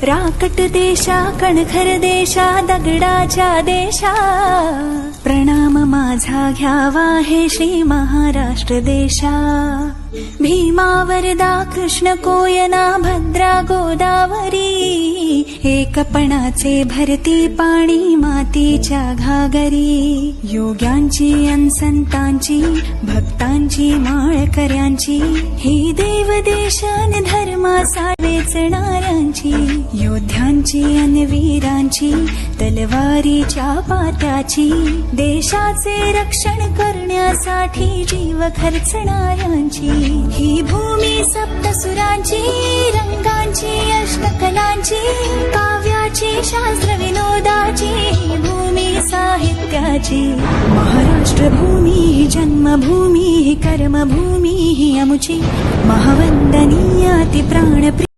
राकट देशा कणखर देशा दगडाच्या देशा, प्रणाम माझा घ्यावा हे श्री महाराष्ट्र देशा। भीमा वरदा कृष्ण कोयना भद्रा गोदावरी, एकपणाचे भरती पाणी मातीच्या घागरी। योग्यांची अन संतांची भक्तांची माळकऱ्यांची, ही देव देशान धर्मासाठी वेचणाऱ्यांची। योद्ध्यांची अन वीरांची तलवारीच्या पात्याची, देशाचे रक्षण करण्यासाठी जीव खर्चणाऱ्यांची। ही भूमी सप्तसुरांची, रंगांची अष्टकलांची, काव्याची शास्त्र विनोदाची, ही भूमी साहित्याची। महाराष्ट्र भूमी जन्मभूमी कर्मभूमी ही अमुची, महावंदनीय ती प्राणप्रिय